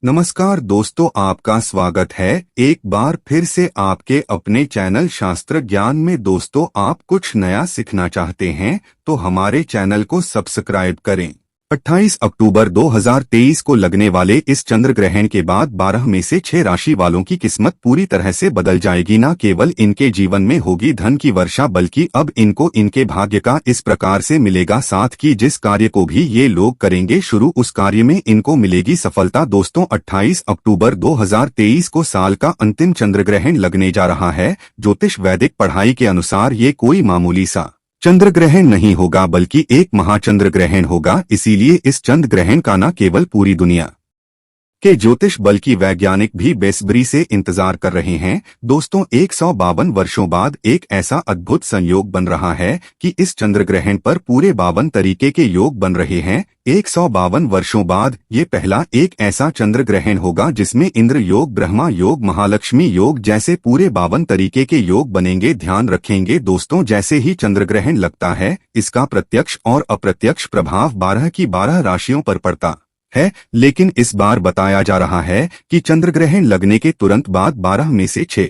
नमस्कार दोस्तों, आपका स्वागत है एक बार फिर से आपके अपने चैनल शास्त्र ज्ञान में। दोस्तों, आप कुछ नया सीखना चाहते हैं तो हमारे चैनल को सब्सक्राइब करें। 28 अक्टूबर 2023 को लगने वाले इस चंद्र ग्रहण के बाद 12 में से 6 राशि वालों की किस्मत पूरी तरह से बदल जाएगी। न केवल इनके जीवन में होगी धन की वर्षा, बल्कि अब इनको इनके भाग्य का इस प्रकार से मिलेगा साथ कि जिस कार्य को भी ये लोग करेंगे शुरू, उस कार्य में इनको मिलेगी सफलता। दोस्तों, 28 अक्टूबर 2023 को साल का अंतिम चंद्र ग्रहण लगने जा रहा है। ज्योतिष वैदिक पढ़ाई के अनुसार ये कोई मामूली सा चंद्र ग्रहण नहीं होगा, बल्कि एक महाचंद्र ग्रहण होगा। इसीलिए इस चंद्र ग्रहण का न केवल पूरी दुनिया के ज्योतिष बल्कि वैज्ञानिक भी बेसब्री से इंतजार कर रहे हैं। दोस्तों, 152 वर्षों बाद एक ऐसा अद्भुत संयोग बन रहा है कि इस चंद्र ग्रहण पर पूरे 52 तरीके के योग बन रहे हैं। 152 वर्षों बाद ये पहला एक ऐसा चंद्र ग्रहण होगा जिसमें इंद्र योग, ब्रह्मा योग, महालक्ष्मी योग जैसे पूरे 52 तरीके के योग बनेंगे। ध्यान रखेंगे दोस्तों, जैसे ही चंद्र ग्रहण लगता है इसका प्रत्यक्ष और अप्रत्यक्ष प्रभाव 12 की 12 राशियों पर पड़ता है। लेकिन इस बार बताया जा रहा है कि चंद्र ग्रहण लगने के तुरंत बाद 12 में से 6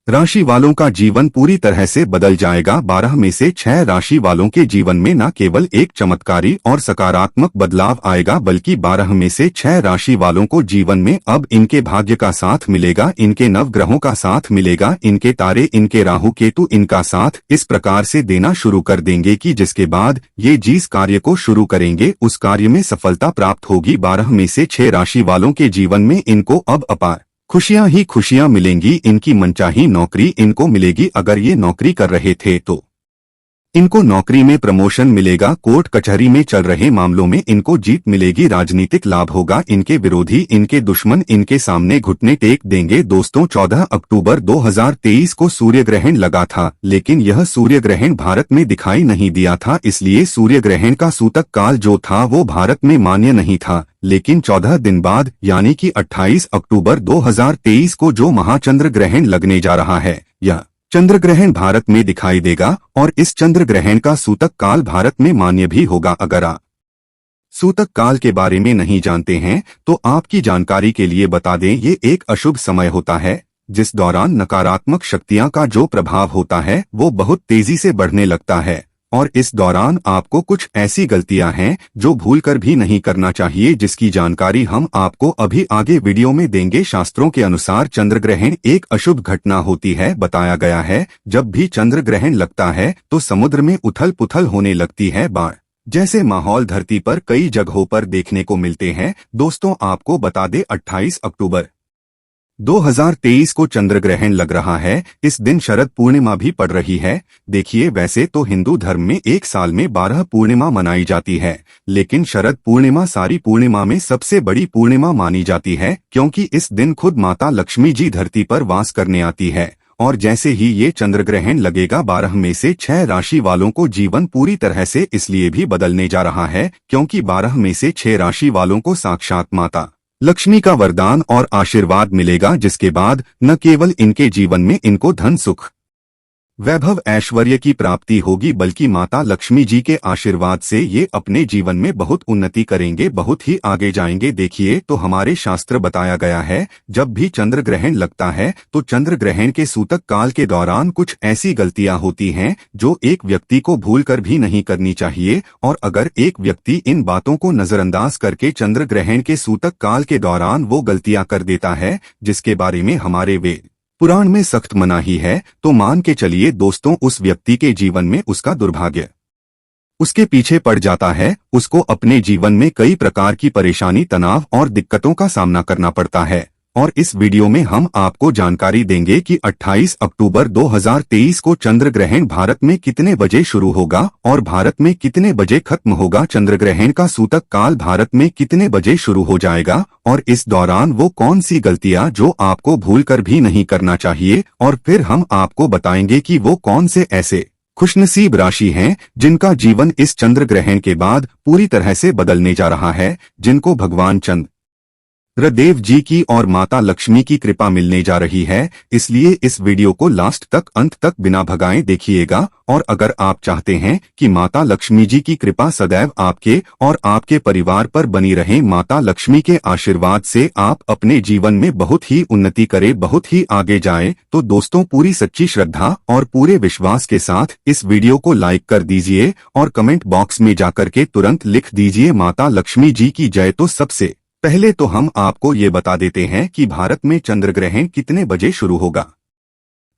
राशि वालों का जीवन पूरी तरह से बदल जाएगा। 12 में से 6 राशि वालों के जीवन में न केवल एक चमत्कारी और सकारात्मक बदलाव आएगा, बल्कि 12 में से 6 राशि वालों को जीवन में अब इनके भाग्य का साथ मिलेगा, इनके नवग्रहों का साथ मिलेगा, इनके तारे, इनके राहु केतु इनका साथ इस प्रकार से देना शुरू कर देंगे कि जिसके बाद ये जिस कार्य को शुरू करेंगे उस कार्य में सफलता प्राप्त होगी। 12 में से 6 राशि वालों के जीवन में इनको अब अपार खुशियां ही खुशियां मिलेंगी। इनकी मनचाही नौकरी इनको मिलेगी। अगर ये नौकरी कर रहे थे तो इनको नौकरी में प्रमोशन मिलेगा। कोर्ट कचहरी में चल रहे मामलों में इनको जीत मिलेगी। राजनीतिक लाभ होगा। इनके विरोधी, इनके दुश्मन इनके सामने घुटने टेक देंगे। दोस्तों, 14 अक्टूबर 2023 को सूर्य ग्रहण लगा था, लेकिन यह सूर्य ग्रहण भारत में दिखाई नहीं दिया था। इसलिए सूर्य ग्रहण का सूतक काल जो था वो भारत में मान्य नहीं था। लेकिन 14 दिन बाद यानी कि 28 अक्टूबर 2023 को जो महाचंद्र ग्रहण लगने जा रहा है, यह चंद्र ग्रहण भारत में दिखाई देगा और इस चंद्र ग्रहण का सूतक काल भारत में मान्य भी होगा। अगर आप सूतक काल के बारे में नहीं जानते हैं तो आपकी जानकारी के लिए बता दें, ये एक अशुभ समय होता है जिस दौरान नकारात्मक शक्तियां का जो प्रभाव होता है वो बहुत तेजी से बढ़ने लगता है। और इस दौरान आपको कुछ ऐसी गलतियां हैं जो भूलकर भी नहीं करना चाहिए, जिसकी जानकारी हम आपको अभी आगे वीडियो में देंगे। शास्त्रों के अनुसार चंद्र ग्रहण एक अशुभ घटना होती है। बताया गया है जब भी चंद्र ग्रहण लगता है तो समुद्र में उथल पुथल होने लगती है। बाढ़ जैसे माहौल धरती पर कई जगहों पर देखने को मिलते हैं। दोस्तों, आपको बता दें 28 अक्टूबर 2023 को चंद्र ग्रहण लग रहा है। इस दिन शरद पूर्णिमा भी पड़ रही है। देखिए, वैसे तो हिंदू धर्म में एक साल में 12 पूर्णिमा मनाई जाती है, लेकिन शरद पूर्णिमा सारी पूर्णिमा में सबसे बड़ी पूर्णिमा मानी जाती है, क्योंकि इस दिन खुद माता लक्ष्मी जी धरती पर वास करने आती है। और जैसे ही ये चंद्र ग्रहण लगेगा, 12 में से 6 राशि वालों को जीवन पूरी तरह से इसलिए भी बदलने जा रहा है क्योंकि 12 में से 6 राशि वालों को साक्षात माता लक्ष्मी का वरदान और आशीर्वाद मिलेगा, जिसके बाद न केवल इनके जीवन में इनको धन, सुख, वैभव, ऐश्वर्य की प्राप्ति होगी, बल्कि माता लक्ष्मी जी के आशीर्वाद से ये अपने जीवन में बहुत उन्नति करेंगे, बहुत ही आगे जाएंगे। देखिए, तो हमारे शास्त्र बताया गया है जब भी चंद्र ग्रहण लगता है तो चंद्र ग्रहण के सूतक काल के दौरान कुछ ऐसी गलतियां होती हैं जो एक व्यक्ति को भूलकर भी नहीं करनी चाहिए। और अगर एक व्यक्ति इन बातों को नजरअंदाज करके चंद्र ग्रहण के सूतक काल के दौरान वो गलतियां कर देता है जिसके बारे में हमारे वेद पुराण में सख्त मनाही है, तो मान के चलिए दोस्तों, उस व्यक्ति के जीवन में उसका दुर्भाग्य उसके पीछे पड़ जाता है। उसको अपने जीवन में कई प्रकार की परेशानी, तनाव और दिक्कतों का सामना करना पड़ता है। और इस वीडियो में हम आपको जानकारी देंगे कि 28 अक्टूबर 2023 को चंद्र ग्रहण भारत में कितने बजे शुरू होगा और भारत में कितने बजे खत्म होगा। चंद्र ग्रहण का सूतक काल भारत में कितने बजे शुरू हो जाएगा और इस दौरान वो कौन सी गलतियां जो आपको भूलकर भी नहीं करना चाहिए। और फिर हम आपको बताएंगे कि वो कौन से ऐसे खुशनसीब राशि हैं जिनका जीवन इस चंद्र ग्रहण के बाद पूरी तरह से बदलने जा रहा है, जिनको भगवान चंद्र रुद्रदेव जी की और माता लक्ष्मी की कृपा मिलने जा रही है, इसलिए इस वीडियो को लास्ट तक अंत तक बिना भगाए देखिएगा। और अगर आप चाहते हैं कि माता लक्ष्मी जी की कृपा सदैव आपके और आपके परिवार पर बनी रहे, माता लक्ष्मी के आशीर्वाद से आप अपने जीवन में बहुत ही उन्नति करें, बहुत ही आगे जाए, तो दोस्तों पूरी सच्ची श्रद्धा और पूरे विश्वास के साथ इस वीडियो को लाइक कर दीजिए और कमेंट बॉक्स में जाकर के तुरंत लिख दीजिए माता लक्ष्मी जी की जय। तो सबसे पहले तो हम आपको ये बता देते हैं कि भारत में चंद्र ग्रहण कितने बजे शुरू होगा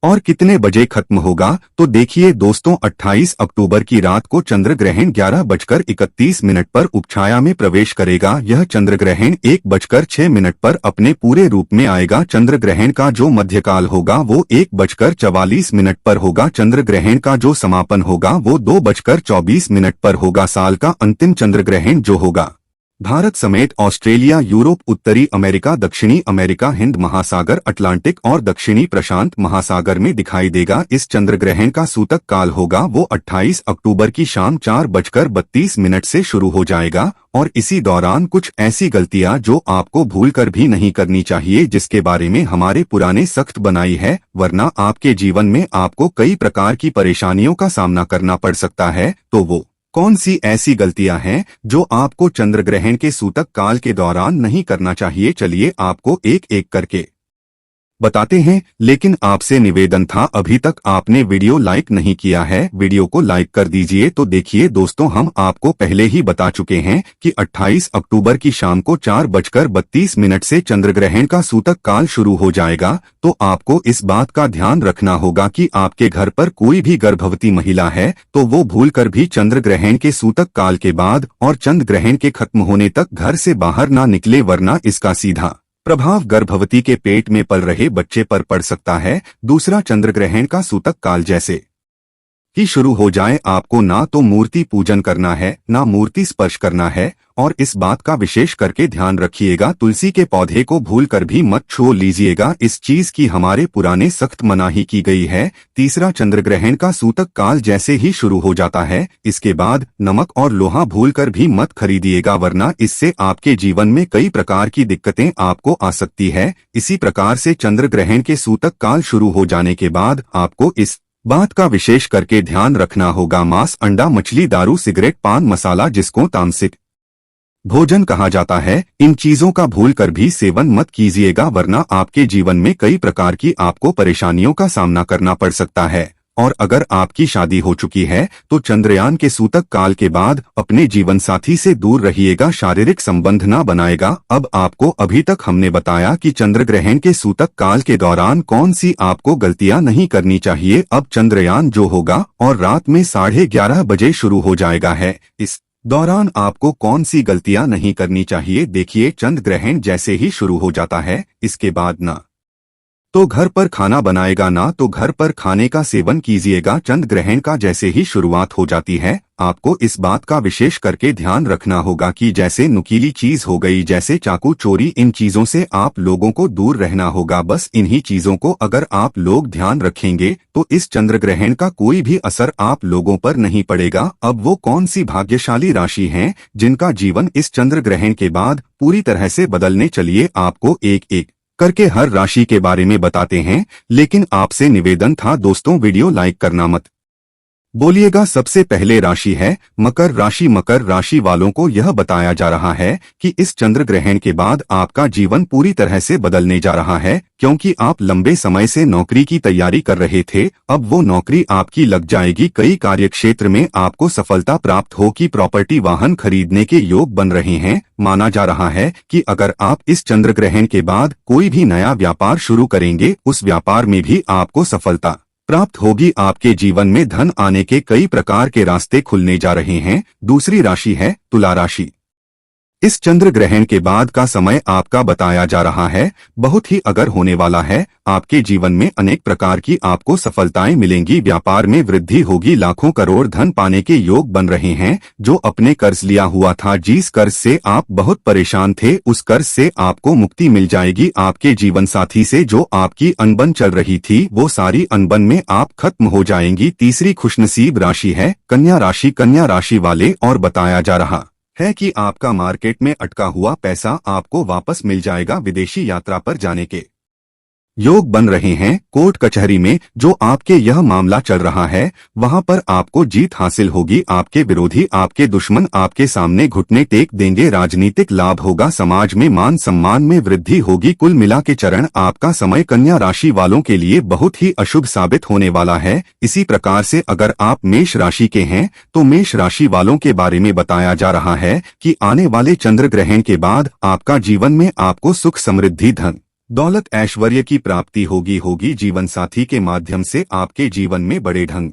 और कितने बजे खत्म होगा। तो देखिए दोस्तों, 28 अक्टूबर की रात को चंद्र ग्रहण 11:31 पर उपछाया में प्रवेश करेगा। यह चंद्र ग्रहण 1:06 पर अपने पूरे रूप में आएगा। चंद्र ग्रहण का जो मध्यकाल होगा वो 1:44 पर होगा। चंद्र ग्रहण का जो समापन होगा वो 2:24 पर होगा। साल का अंतिम चंद्र ग्रहण जो होगा भारत समेत ऑस्ट्रेलिया, यूरोप, उत्तरी अमेरिका, दक्षिणी अमेरिका, हिंद महासागर, अटलांटिक और दक्षिणी प्रशांत महासागर में दिखाई देगा। इस चंद्र ग्रहण का सूतक काल होगा वो 28 अक्टूबर की शाम 4:32 से शुरू हो जाएगा। और इसी दौरान कुछ ऐसी गलतियां जो आपको भूलकर भी नहीं करनी चाहिए, जिसके बारे में हमारे पुराने सख्त बनाई है, वरना आपके जीवन में आपको कई प्रकार की परेशानियों का सामना करना पड़ सकता है। तो वो कौन सी ऐसी गलतियां हैं जो आपको चंद्र ग्रहण के सूतक काल के दौरान नहीं करना चाहिए, चलिए आपको एक एक करके बताते हैं। लेकिन आपसे निवेदन था, अभी तक आपने वीडियो लाइक नहीं किया है, वीडियो को लाइक कर दीजिए। तो देखिए दोस्तों, हम आपको पहले ही बता चुके हैं कि 28 अक्टूबर की शाम को 4:32 से चंद्र ग्रहण का सूतक काल शुरू हो जाएगा। तो आपको इस बात का ध्यान रखना होगा कि आपके घर पर कोई भी गर्भवती महिला है तो वो भूलकर भी चंद्र ग्रहण के सूतक काल के बाद और चंद्र ग्रहण के खत्म होने तक घर से बाहर ना निकले, वरना इसका सीधा प्रभाव गर्भवती के पेट में पल रहे बच्चे पर पड़ सकता है। दूसरा, चंद्र ग्रहण का सूतक काल जैसे ही शुरू हो जाए, आपको ना तो मूर्ति पूजन करना है, ना मूर्ति स्पर्श करना है। और इस बात का विशेष करके ध्यान रखिएगा, तुलसी के पौधे को भूलकर भी मत छू लीजिएगा, इस चीज की हमारे पुराने सख्त मनाही की गई है। तीसरा, चंद्र ग्रहण का सूतक काल जैसे ही शुरू हो जाता है, इसके बाद नमक और लोहा भूलकर भी मत खरीदिएगा, वरना इससे आपके जीवन में कई प्रकार की दिक्कतें आपको आ सकती है। इसी प्रकार से चंद्र ग्रहण के सूतक काल शुरू हो जाने के बाद आपको इस बात का विशेष करके ध्यान रखना होगा, मांस, अंडा, मछली, दारू, सिगरेट, पान मसाला, जिसको तामसिक भोजन कहा जाता है, इन चीजों का भूलकर भी सेवन मत कीजिएगा, वरना आपके जीवन में कई प्रकार की आपको परेशानियों का सामना करना पड़ सकता है। और अगर आपकी शादी हो चुकी है तो चंद्रयान के सूतक काल के बाद अपने जीवन साथी से दूर रहिएगा, शारीरिक संबंध ना बनाएगा। अब आपको अभी तक हमने बताया कि चंद्र ग्रहण के सूतक काल के दौरान कौन सी आपको गलतियां नहीं करनी चाहिए। अब चंद्रयान जो होगा और रात में 11:30 बजे शुरू हो जाएगा है, इस दौरान आपको कौन सी गलतियां नहीं करनी चाहिए। देखिए, चंद्र ग्रहण जैसे ही शुरू हो जाता है, इसके बाद ना तो घर पर खाना बनाएगा, ना तो घर पर खाने का सेवन कीजिएगा। चंद्र ग्रहण का जैसे ही शुरुआत हो जाती है, आपको इस बात का विशेष करके ध्यान रखना होगा कि जैसे नुकीली चीज हो गई, जैसे चाकू, चोरी, इन चीजों से आप लोगों को दूर रहना होगा। बस इन्हीं चीजों को अगर आप लोग ध्यान रखेंगे तो इस चंद्र ग्रहण का कोई भी असर आप लोगों पर नहीं पड़ेगा। अब वो कौन सी भाग्यशाली राशि हैं जिनका जीवन इस चंद्र ग्रहण के बाद पूरी तरह से बदलने, चलिए आपको एक एक करके हर राशि के बारे में बताते हैं। लेकिन आपसे निवेदन था दोस्तों, वीडियो लाइक करना मत बोलिएगा। सबसे पहले राशि है मकर राशि। मकर राशि वालों को यह बताया जा रहा है कि इस चंद्र ग्रहण के बाद आपका जीवन पूरी तरह से बदलने जा रहा है, क्योंकि आप लंबे समय से नौकरी की तैयारी कर रहे थे, अब वो नौकरी आपकी लग जाएगी। कई कार्यक्षेत्र में आपको सफलता प्राप्त होगी। प्रॉपर्टी, वाहन खरीदने के योग बन रहे हैं। माना जा रहा है कि अगर आप इस चंद्र ग्रहण के बाद कोई भी नया व्यापार शुरू करेंगे, उस व्यापार में भी आपको सफलता प्राप्त होगी। आपके जीवन में धन आने के कई प्रकार के रास्ते खुलने जा रहे हैं। दूसरी राशि है तुला राशि। इस चंद्र ग्रहण के बाद का समय आपका बताया जा रहा है बहुत ही अगर होने वाला है। आपके जीवन में अनेक प्रकार की आपको सफलताएं मिलेंगी, व्यापार में वृद्धि होगी, लाखों करोड़ धन पाने के योग बन रहे हैं। जो अपने कर्ज लिया हुआ था, जिस कर्ज से आप बहुत परेशान थे, उस कर्ज से आपको मुक्ति मिल जाएगी। आपके जीवन साथी से जो आपकी अनबन चल रही थी, वो सारी अनबन में आप खत्म हो जाएंगी। तीसरी खुशनसीब राशि है कन्या राशि। कन्या राशि वाले और बताया जा रहा है कि आपका मार्केट में अटका हुआ पैसा आपको वापस मिल जाएगा। विदेशी यात्रा पर जाने के योग बन रहे हैं। कोर्ट कचहरी में जो आपके यह मामला चल रहा है वहां पर आपको जीत हासिल होगी। आपके विरोधी, आपके दुश्मन आपके सामने घुटने टेक देंगे। राजनीतिक लाभ होगा। समाज में मान सम्मान में वृद्धि होगी। कुल मिला के चरण आपका समय कन्या राशि वालों के लिए बहुत ही अशुभ साबित होने वाला है। इसी प्रकार से अगर आप मेष राशि के हैं तो मेष राशि वालों के बारे में बताया जा रहा है कि आने वाले चंद्र ग्रहण के बाद आपका जीवन में आपको सुख, समृद्धि, धन दौलत, ऐश्वर्य की प्राप्ति होगी। जीवन साथी के माध्यम से आपके जीवन में बड़े ढंग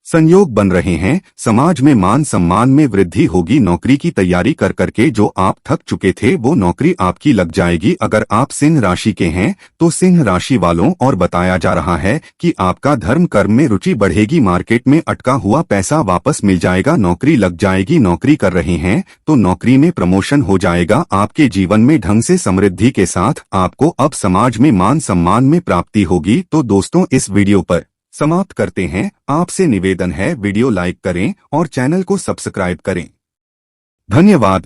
संयोग बन रहे हैं। समाज में मान सम्मान में वृद्धि होगी। नौकरी की तैयारी कर करके जो आप थक चुके थे वो नौकरी आपकी लग जाएगी। अगर आप सिंह राशि के हैं तो सिंह राशि वालों और बताया जा रहा है कि आपका धर्म कर्म में रुचि बढ़ेगी। मार्केट में अटका हुआ पैसा वापस मिल जाएगा। नौकरी लग जाएगी। नौकरी कर रहे हैं तो नौकरी में प्रमोशन हो जाएगा। आपके जीवन में ढंग से समृद्धि के साथ आपको अब समाज में मान सम्मान में प्राप्ति होगी। तो दोस्तों, इस वीडियो पर समाप्त करते हैं। आपसे निवेदन है वीडियो लाइक करें और चैनल को सब्सक्राइब करें। धन्यवाद।